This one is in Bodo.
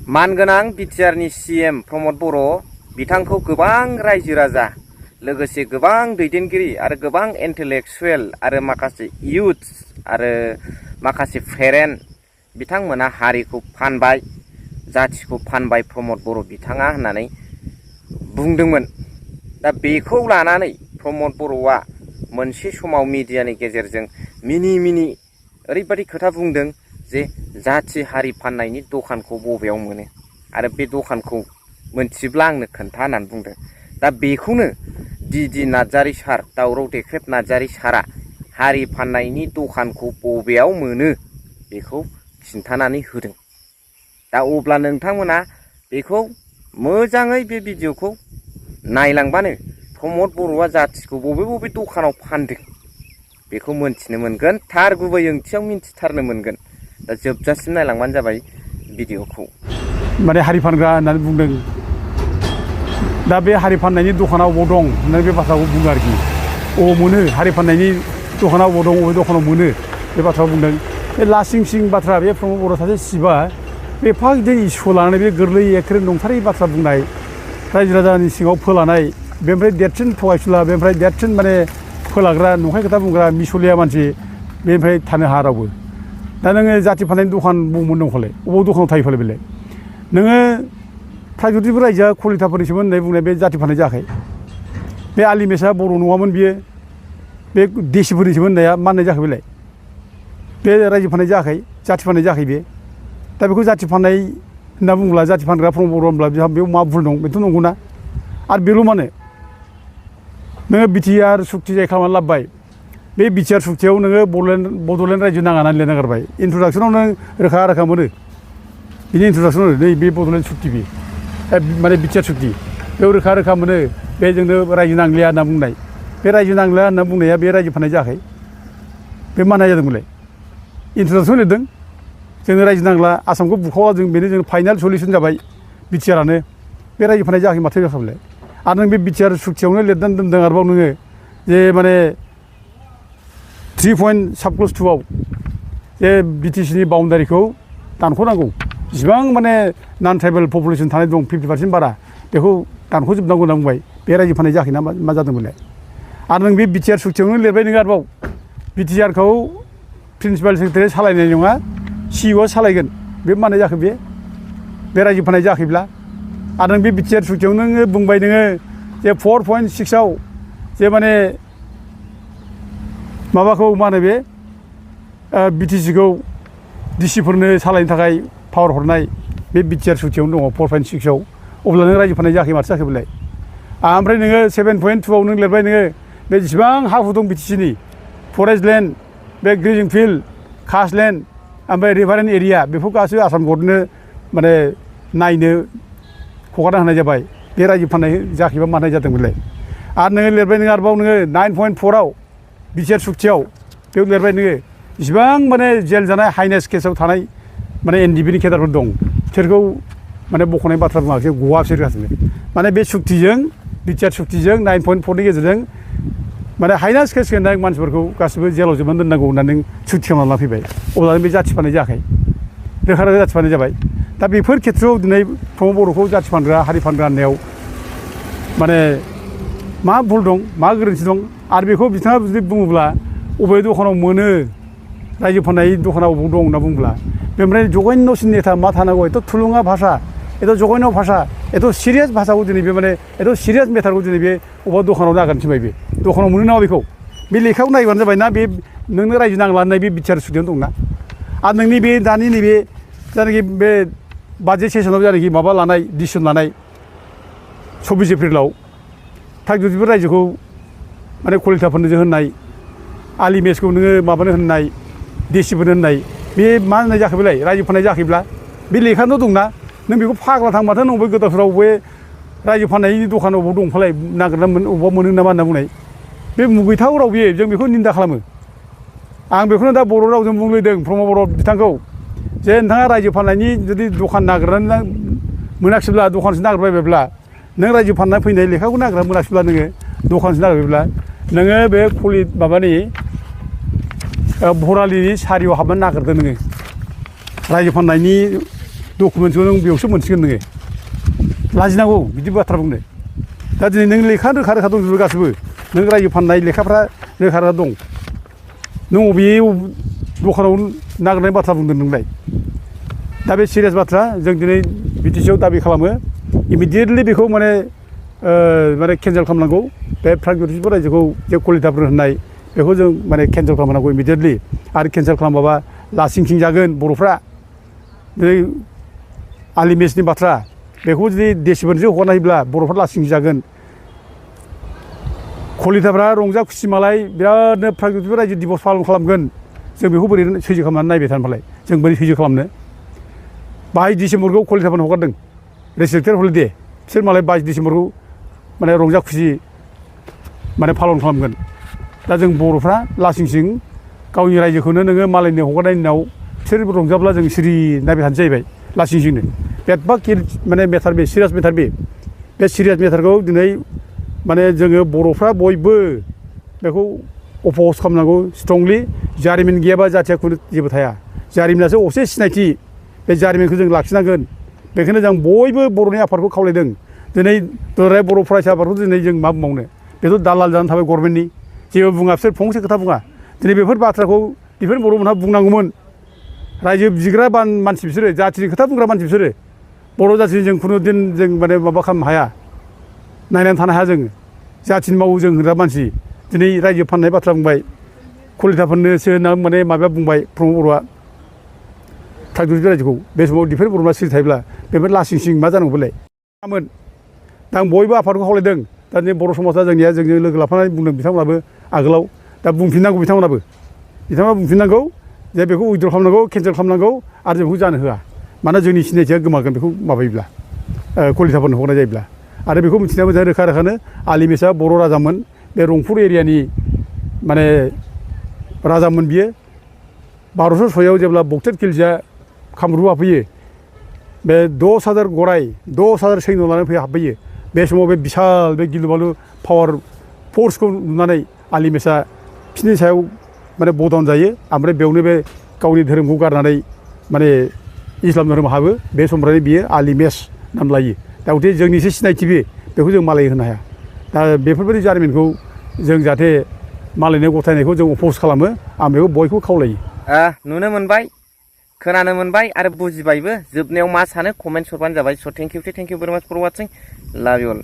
मानगोनां बिटिआरनि सीएम प्रमद बर' बिथांखौ गोबां रायजो राजा लोगोसे गोबां दैदेनगिरि आरो गोबां इन्टेलेक्चुएल आरो माखासे इयुथ्स आरो माखासे पेरेन्ट बिथांमोना हारिखौ फानबाय जाथिखौ फानबाय प्रमद बर' बिथाङा होननानै बुंदोंमोन। दा बेखौ लानानै प्रमद बर'आ मोनसे समाव मिडियानि गेजेरजों मिनि ओरैबायदि खोथा बुंदों जे जाथि हारि फाननायनि दखानखौ बबेयाव मोनो आरो बे दखानखौ मोनथिब्ला आंनो खोन्था होननानै बुंदों। दा बेखौनो डि नार्जारी सार दावराव देख्रेब नार्जारी सारा हारि फाननायनि दखानखौ बबेयाव मोनो बेखौ खिन्थानानै होदों। दा अब्ला नोंथांमोना बेखौ मोजाङै बे भिडिअखौ नायलांबानो प्रमद बर'आ जाथिखौ बबे दखानाव फानदों बेखौ मोनथिनो मोनगोन, थार गुबै ओंथियाव मिन्थिथारनो मोनगोन। दा जोबजासिम नायलांबानो जाबाय भिडिअखौ। माने हारि फानग्रा होननानै बुंदों। दा बे हारि फाननायनि दखानाव अबाव दं होननानै बे बाथ्राखौ बुङो आरोखि। अबाव मोनो हारि फाननायनि दखानाव अबाव दं, अबे दखानाव मोनो बे बाथ्राखौ बुंदों। बे लासिं बाथ्रा, बे प्रमद बर' सासे सिबा बे एफा गिदिर इस्युखौ लानानै बे गोरलै एखेरे नंथारै बाथ्रा बुंनाय, रायजो राजानि सिङाव फोलानाय, बेनिफ्राय देरसिन थगायसुला, बेनिफ्राय देरसिन माने फोलाग्रा, नंखाय खोथा बुंग्रा मिसलिया मानसि बेनिफ्राय थानो हाया रावबो। दा नोङो जाथि फाननायनि दखान बबाव दं फालाय, अबाव दखानाव थायो फालाय बेलाय? नोङो प्राइजोटिभ रायजोआ कलिताफोरनिसोमोन होननाय बुंनाय बे जाथि फाननाय जायाखै। बे आलिमेसा बर' नङामोन बियो, बे देसिफोरनिसोमोन होननाया माननाय जायाखै बेलाय? बे रायजो फाननाय जायाखै, जाथि फाननाय जायाखै बे। दा बेखौ जाथि फाननाय होनना बुङोब्ला, जाथि फानग्रा प्रमद बर' होनब्ला बेयाव मा भुल दं? बेथ' नंगौना। आरो बेल' मानो नोङो बिटिआर सुक्ति जाय खालामनानै लाबोबाय, बे बिटिआर सुक्तियाव नोङो बड'लेण्ड रायजो नाङा होननानै लिरना गारबाय। इन्ट्रडाक्सनाव नों रोखा मोनो, बिनि इन्ट्रडाक्सनाव नै बे बड'लेण्ड सुक्ति, बे माने बिटिआर सुक्ति, बेयाव रोखा मोनो बे जोंनो रायजो नांलिया होनना बुंनाय। बे रायजो नांलिया होनना बुंनाया बे रायजो फाननाय जायाखै, बे मानाय जादोंमोनलाय? इन्ट्रडाक्सन लिरदों जोंनो रायजो नांला, आसामखौ बुखावा जों, बेनो जों फाइनाल सलिउसन जाबाय बिटिआरानो। बे रायजो फाननाय जायाखै माथो जाखाबायलाय? आरो नों बे बिटिआर सुक्तियावनो लिरनानै दोनदों आरोबाव नोङो जे माने 3 साबक्लस 2आव जे बिटिसिनि बाउन्डारिखौ दानख'नांगौ, जिसिबां माने नन ट्राइबेल पपुलेसन थानाय दं 50% बारा, बेखौ दानख'जोबनांगौ होनना बुंबाय। बे रायजो फाननाय जायाखै ना मा जादोंमोनलाय? आरो नों बे बिटिआर सुक्तियावनो लिरबाय नोङो आरोबाव बिटिआरखौ प्रिन्सिपाल सेक्रेटारि सालायनाय नङा, सिइअ'आ सालायगोन। बे मानो जाखो? बे रायजो फाननाय जायाखैब्ला? आरो नों बे बिटिआर सुक्तियाव नोङो बुंबाय नोङो जे 4.6आव जे माने माबाखौ मा होनो बे बिटिसिखौ डिसिफोरनो सालायनो थाखाय पावार हरनाय, बे बिटिआर सुक्तियावनो दङ 4.6आव। अब्ला नों रायजो फाननाय जायाखै माथो जाखो बेलाय? ओमफ्राय नोङो 7.2आव नों लिरबाय नोङो बे जेसेबां हा हु दं बिटिसिनि, फरेस्ट लेन्ड, बे ग्रेजिं फिल्ड, कास्ट लेन्ड, ओमफ्राय रिभारेन्ट एरिया, बेखौ गासैबो आसाम गभर्नमेन्टनो माने नायनो हगारना होनाय जाबाय। बे रायजो फाननाय जायाखैबा मानाय जादोंमोनलाय? आरो नोङो लिरबाय नोङो आरोबाव नोङो 9.4आव बिटिआर सुक्तियाव बेयाव लिरबाय नोङो जेसेबां माने जेल जानाय हाइनेस केसाव थानाय माने एनडिबिनि केडारफोर दं, बिसोरखौ माने बख'नाय बाथ्रा बुङाखै, गवा बिसोर गासिबो। माने बे सुक्तिजों, बिटिआर सुक्तिजों 9.4नि गेजेरजों माने हाइनेस केस गोनां मानसिफोरखौ गासिबो जेलाव जोबनानै दोननांगौ होननानै नों सुक्ति खालामनानै लाफैबाय। अब्ला बे जाथि फाननाय जायाखै, रोखा जाथि फाननाय जाबाय। दा बेफोर खेथ्रआव दिनै प्रमद बर'खौ जाथि फानग्रा, हारि फानग्रा होननायाव माने मा भुल दं, मा गोरोन्थि दं? आरो बेखौ बिथाङा जुदि बुङोब्ला अबे दखानाव मोनो, रायजो फाननाय दखानाव अबाव दं होनना बुङोब्ला, बेनिफ्राय जगन्यसिन नेता मा थानांगौ? एथ' थुलुङा भाषा, एथ' जगन्य भाषा, एथ' सिरियास भाषाखौ दिनै बे माने एथ' सिरियास मेटारखौ दिनै बे अबेबा दखानाव नागिरनो थिनबाय। बे दखानाव मोनो नामा बेखौ? बे लेखायाव नायबानो जाबाय ना, बे नोंनो रायजो नांला होननाय बे बिटिआर सुक्तियावनो दंना। आरो नोंनि बे दानि नैबे जायनाखि बे बाजेट सेसनाव जायनाखि माबा लानाय, डिसिसन लानाय 24 एप्रिलाव थागिबिफोर रायजोखौ माने कलिताफोरनो होननाय, आलिमेसखौ नोङो माबानो होननाय, देसिफोरनो होननाय, बे मा होननाय जाखो बेलाय? रायजो फाननाय जायाखैब्ला? बे लेखायावनो दंना। नों बेखौ फाग्ला थांबाथ' नों बे गोदावफोराव बे रायजो फाननायनि दखानाव अबाव दंफालाय नागिरना अबावबा मोनो नामा होनना बुंनाय, बे मुगैथाव राव बियो। जों बेखौ निन्दा खालामो। आं बेखौनो दा बर' रावजों बुंलायदों प्रमद बर' बिथांखौ, जे नोंथाङा रायजो फाननायनि जुदि दखान नागिरनानै मोनाखिसैब्ला, दखानसो नागिरबायबायब्ला, नों रायजो फाननानै फैनाय लेखाखौ नागिरना मोनाखिसैब्ला, नोङो दखानसो नागिरबायब्ला, नोङो बे माबानि भरालिनि सारियाव हाबनानै नागिरदो नोङो। रायजो फाननायनि डकुमेन्टखौ नों बेयावसो मोनसिगोन नोङो लाजिनांगौ बिदि बाथ्रा बुंनो दा दिनै नों लेखा रोखा दंजोबो गासैबो नों रायजो फाननाय लेखाफ्रा रोखा दं नों अबे दखानाव नागिरनाय बाथ्रा बुंदों नोंलाय दा बे सिरियास बाथ्रा जों दिनै बिटिसिआव दाबि खालामो इमिडियेटलि बेखौ माने केन्सेल खालामनांगौ बे प्रागज्यतिसपुर रायजोखौ जे कलिताफोर होननाय बेखौ जों माने केन्सेल खालामनांगौ इमिडियेटलि आरो केन्सेल खालामाबा लासिंसिं जागोन बर'फ्रा दिनै आलिमेसनि बाथ्रा बेखौ जुदि देसिफोरजों हगारना होयोब्ला बर'फ्रा लासिंसिं जागोन कलिताफ्रा रंजा खुसि मालाय बिरादनो प्रागज्यतिसपुर रायजो दिबस पालन खालामगोन जों बेखौ बोरै सैज्य खालामनानै नायबाय थानो फालाय जों बोरै सैज्य खालामनो 22 डिसेम्बरखौ कलिताफोरनो हगारदों रेस्ट्रिक्टेड हलिडे बिसोर मालाय 22 डिसेम्बरखौ माने रंजा खुसि माने पालन खालामगोन दा जों बर'फ्रा लासिंसिं गावनि रायजोखौनो नोङो मालायनो हगारनायनि उनाव बिसोर रंजाब्ला जों सिरि नायबाय थानो जाहैबाय लासिंसिंनो बेदबा माने मेटार बे सिरियास मेटार बे सिरियास मेटारखौ दिनै माने जोङो बर'फ्रा बयबो बेखौ अपोज खालामनांगौ स्ट्रंलि जारिमिन गैयाबा जाथिया खुनु जेबो थाया जारिमिनासो असे सिनायथि बे जारिमिनखौ जों लाखिनांगोन बेखायनो जों बयबो बर'नि आफादखौ खावलायदों दिनै दुलाराय बर' फरायसा आफादखौ दिनै जों मा बुंबावनो बेथ' दालाल जानानै थाबाय गभर्नमेन्टनि जेबो बुङा बिसोर फंसे खोथा बुङा दिनै बेफोर बाथ्राखौ बेफोर बर'मोनहा बुंनांगौमोन रायजो बिग्रा मानसि बिसोरो जाथिनि खोथा बुंग्रा मानसि बिसोरो बर' जाथिनि जों खुनु दिन जों माने माबा खालामनो हाया नायनानै थानो हाया जोङो जाथिनि मावो जों होग्रा मानसि दिनै रायजो फाननाय बाथ्रा बुंबाय कलिताफोरनोसो होनना माने माबाया बुंबाय प्रमद बर'आ प्रागज्यतिसपुर रायजोखौ बे समाव डिफेन्स बर'आ सिरि थायोब्ला बेफोर लासिंसिं मा जानांगौ बेलाय दा आं बयबो आफादखौ खावलायदों दा दिनै बर' समाजा जोंनिया जोंजों लोगो लाफानानै बुंदों बिथांमोनाबो आगोलाव दा बुंफिननांगौ बिथांमोना बुंफिननांगौ जे बेखौ उइद्र खालामनांगौ केन्सेल खालामनांगौ आरो जों बेखौ जानो होआ मानोना जोंनि सिनायथिया गोमागोन बेखौ माबायोब्ला कलिताफोरनो हगारनाय जायोब्ला आरो बेखौ मिथिनाया मोजां रोखानो आलिमेसआ बर' राजामोन बे रंपुर एरियानि माने राजामोन बियो 1206 जेब्ला बक्टेट खिलजिया कामरुप हाबफैयो बे 10,000 गराय 10,000 सैन्य लानानै हाबफैयो बे समाव बे बिसाल बे गिलु बालु पावार फर्सखौ नुनानै आलिमेसआ बिसोरनि सायाव माने बदन जायो ओमफ्राय बेयावनो बे गावनि धोरोमखौ गारनानै माने इस्लाम धोरोम हाबो बे समनिफ्रायनो बियो आलिमेस नाम लायो दा गथे जोंनिसो सिनायथि बेखौ जों मालाय होनो हाया दा बेफोरबायदि जारिमिनखौ जों जाहाथे मालायनो गथायनायखौ जों अपोज खालामो आं बेखौ बयखौबो खावलायो नुनो मोनबाय खोनानो मोनबाय आरो बुजिबायबो जोबनायाव मा सानो कमेन्ट हरबानो जाबाय स थेंक इउ भेरि माच फर वाचिं लाभ इउ अल